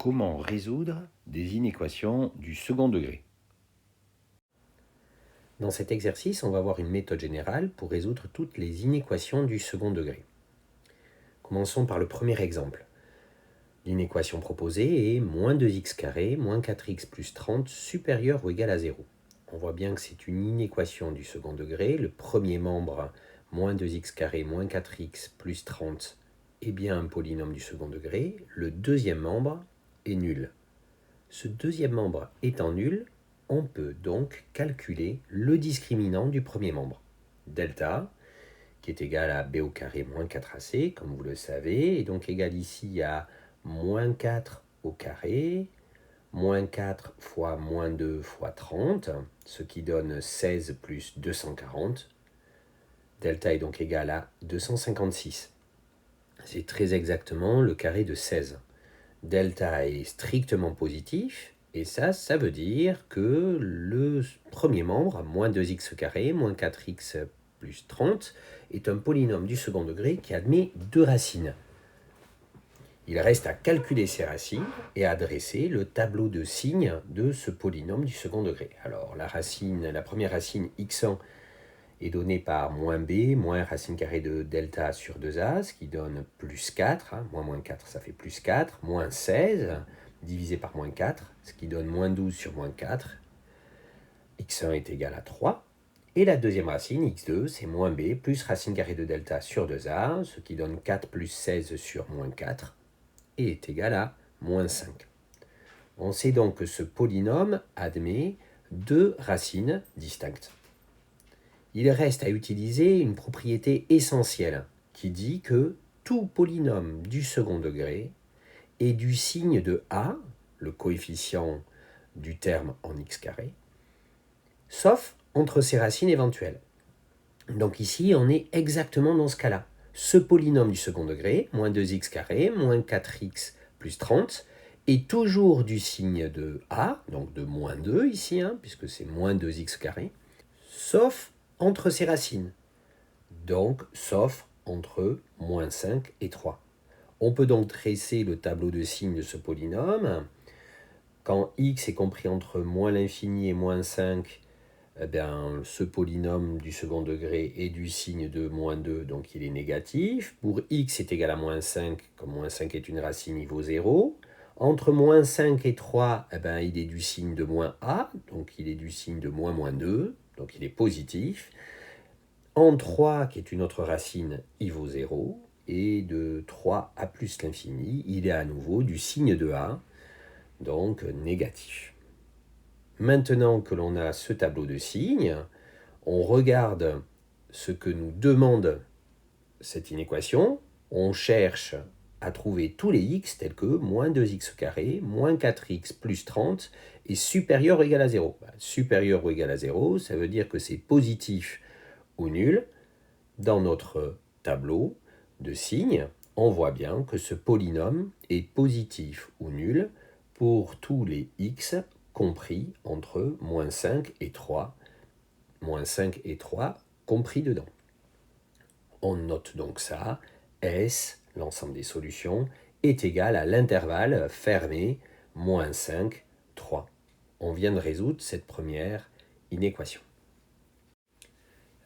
Comment résoudre des inéquations du second degré? Dans cet exercice, on va voir une méthode générale pour résoudre toutes les inéquations du second degré. Commençons par le premier exemple. L'inéquation proposée est moins 2x carré moins 4x plus 30 supérieur ou égal à 0. On voit bien que c'est une inéquation du second degré. Le premier membre, moins 2x carré moins 4x plus 30, est bien un polynôme du second degré. Le deuxième membre est nul. Ce deuxième membre étant nul, on peut donc calculer le discriminant du premier membre. Delta, qui est égal à b au carré moins 4ac, comme vous le savez, est donc égal ici à moins 4 au carré, moins 4 fois moins 2 fois 30, ce qui donne 16 plus 240. Delta est donc égal à 256. C'est très exactement le carré de 16. Delta est strictement positif, et ça veut dire que le premier membre, moins 2x carré, moins 4x plus 30, est un polynôme du second degré qui admet deux racines. Il reste à calculer ces racines et à dresser le tableau de signes de ce polynôme du second degré. Alors la première racine x1 est donnée par moins b, moins racine carrée de delta sur 2a, ce qui donne plus 4, moins 4 ça fait plus 4, moins 16 divisé par moins 4, ce qui donne moins 12 sur moins 4, x1 est égal à 3, et la deuxième racine, x2, c'est moins b plus racine carrée de delta sur 2a, ce qui donne 4 plus 16 sur moins 4, et est égal à moins 5. On sait donc que ce polynôme admet deux racines distinctes. Il reste à utiliser une propriété essentielle qui dit que tout polynôme du second degré est du signe de a, le coefficient du terme en x carré, sauf entre ses racines éventuelles. Donc ici, on est exactement dans ce cas-là. Ce polynôme du second degré, moins 2x carré, moins 4x plus 30, est toujours du signe de a, donc de moins 2 ici, puisque c'est moins 2x carré, sauf entre ses racines, donc sauf entre moins 5 et 3. On peut donc dresser le tableau de signes de ce polynôme. Quand x est compris entre moins l'infini et moins 5, ce polynôme du second degré est du signe de moins 2, donc il est négatif. Pour x est égal à moins 5, comme moins 5 est une racine, il vaut 0. Entre moins 5 et 3, il est du signe de moins a, donc il est du signe de moins 2, donc il est positif. En 3, qui est une autre racine, il vaut 0. Et de 3 à plus l'infini, il est à nouveau du signe de a, donc négatif. Maintenant que l'on a ce tableau de signes, on regarde ce que nous demande cette inéquation. On cherche à trouver tous les x tels que moins 2x carré, moins 4x plus 30 est supérieur ou égal à 0. Supérieur ou égal à 0, ça veut dire que c'est positif ou nul. Dans notre tableau de signes, on voit bien que ce polynôme est positif ou nul pour tous les x compris entre moins 5 et 3, moins 5 et 3 compris dedans. On note donc ça, S, l'ensemble des solutions, est égal à l'intervalle fermé moins 5, 3. On vient de résoudre cette première inéquation.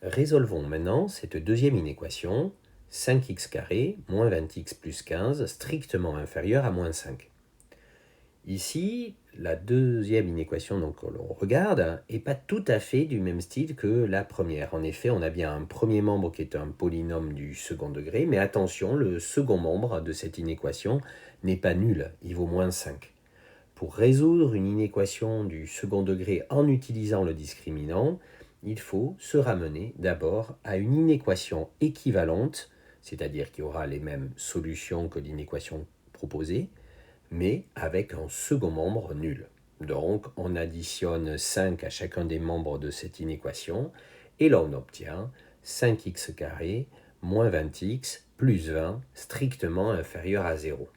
Résolvons maintenant cette deuxième inéquation, 5x carré moins 20x plus 15 strictement inférieur à moins 5. Ici, la deuxième inéquation que l'on regarde n'est pas tout à fait du même style que la première. En effet, on a bien un premier membre qui est un polynôme du second degré, mais attention, le second membre de cette inéquation n'est pas nul, il vaut moins 5. Pour résoudre une inéquation du second degré en utilisant le discriminant, il faut se ramener d'abord à une inéquation équivalente, c'est-à-dire qui aura les mêmes solutions que l'inéquation proposée, mais avec un second membre nul. Donc on additionne 5 à chacun des membres de cette inéquation, et là on obtient 5x carré moins 20x plus 20 strictement inférieur à 0.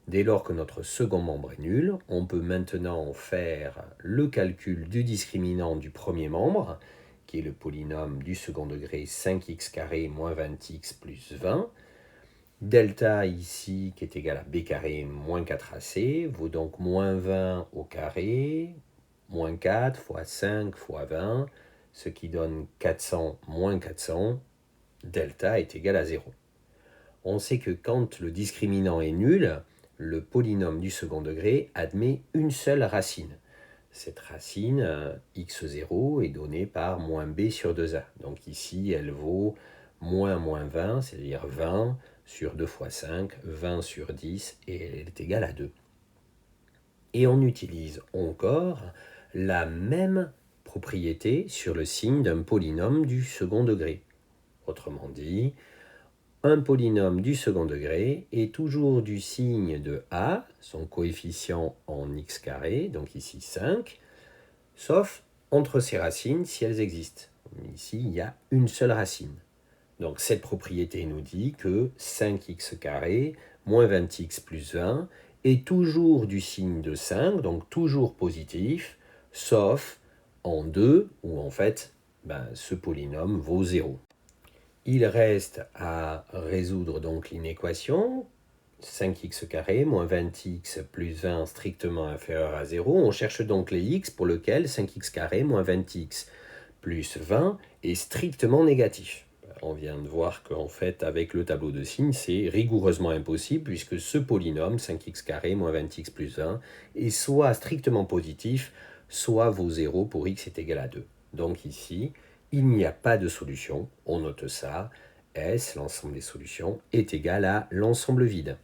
Dès lors que notre second membre est nul, on peut maintenant faire le calcul du discriminant du premier membre, qui est le polynôme du second degré 5x carré moins 20x plus 20. Delta ici, qui est égal à b carré moins 4ac, vaut donc moins 20 au carré, moins 4 fois 5 fois 20, ce qui donne 400 moins 400. Delta est égal à 0. On sait que quand le discriminant est nul, le polynôme du second degré admet une seule racine. Cette racine, x0, est donnée par moins b sur 2a. Donc ici, elle vaut moins 20, c'est-à-dire 20 sur 2 fois 5, 20 sur 10, et elle est égale à 2. Et on utilise encore la même propriété sur le signe d'un polynôme du second degré. Autrement dit, un polynôme du second degré est toujours du signe de a, son coefficient en x carré, donc ici 5, sauf entre ses racines si elles existent. Ici, il y a une seule racine. Donc cette propriété nous dit que 5x carré moins 20x plus 20 est toujours du signe de 5, donc toujours positif, sauf en 2, où en fait ce polynôme vaut 0. Il reste à résoudre donc l'inéquation 5x carré moins 20x plus 20 strictement inférieur à 0. On cherche donc les x pour lesquels 5x carré moins 20x plus 20 est strictement négatif. On vient de voir qu'en fait, avec le tableau de signes, c'est rigoureusement impossible puisque ce polynôme, 5x carré moins 20x plus 20, est soit strictement positif, soit vaut 0 pour x est égal à 2. Donc ici, il n'y a pas de solution. On note ça. S, l'ensemble des solutions, est égal à l'ensemble vide.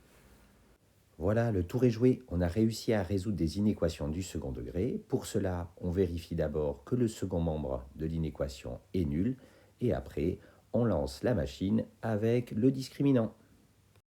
Voilà, le tour est joué. On a réussi à résoudre des inéquations du second degré. Pour cela, on vérifie d'abord que le second membre de l'inéquation est nul. Et après, on lance la machine avec le discriminant.